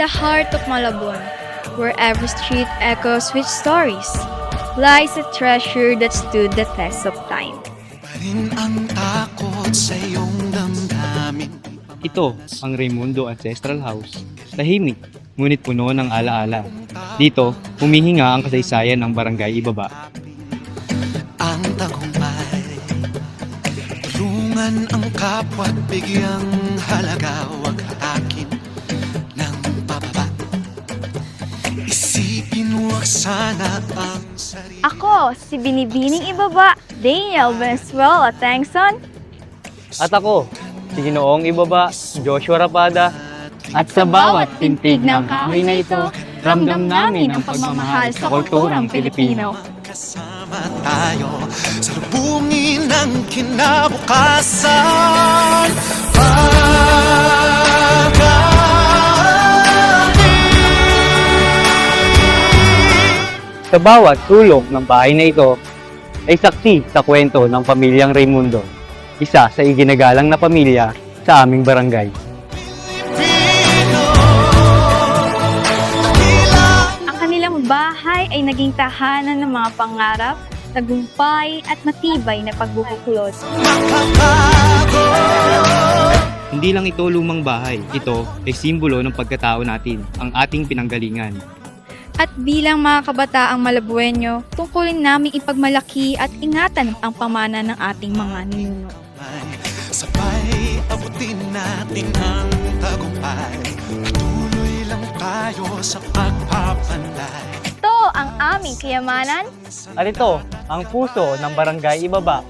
the heart of Malabon, where every street echoes with stories, lies a treasure that stood the test of time. Parin ang takot sa iyong damdamin. Ito ang Raimundo Ancestral House. Tahimik, ngunit puno ng alaala. Dito, humihinga ang kasaysayan ng Barangay Ibaba. Ang tagumpay, tulungan ang kapwa't bigyang halaga. Huwag hatakin ng pababa. Isipin huwag sana ang sarili. Ako, si Binibining Ibaba, Daniel Venezuela Tangson. At ako, si Ginoong Ibaba, Joshua Rapada. At sa bawat tintig ng kahoy na ito, ramdam namin ang pagmamahal sa kulturang Pilipino. Kasama tayo sa lubungin ng kinabukasan. Sa bawat sulok ng bahay na ito, ay saksi sa kwento ng pamilyang Raimundo, isa sa iginagalang na pamilya sa aming barangay. Ang kanilang bahay ay naging tahanan ng mga pangarap, tagumpay at matibay na pagbubuklod. Hindi lang ito lumang bahay, ito ay simbolo ng pagkatao natin, ang ating pinanggalingan. At bilang mga kabataang Malabueño, tungkulin namin ipagmalaki at ingatan ang pamana ng ating mga ninuno. Sabay abutin natin ang tagumpay. Patuloy lang tayo sa pagpapanday. Ito ang aming kayamanan. At ito, ang puso ng Barangay Ibaba.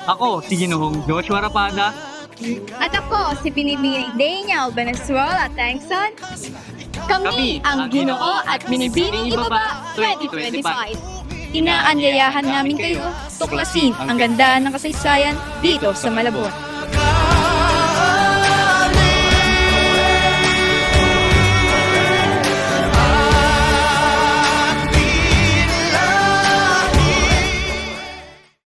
Ako, si Ginoong Joshua Rapada. At ako, si Binibining Daniel Venezuela Tangson. Kami ang Ginoo at Binibining Ibaba 2025. Inaanyayahan namin kayo tuklasin ang ganda ng kasaysayan dito sa Malabon.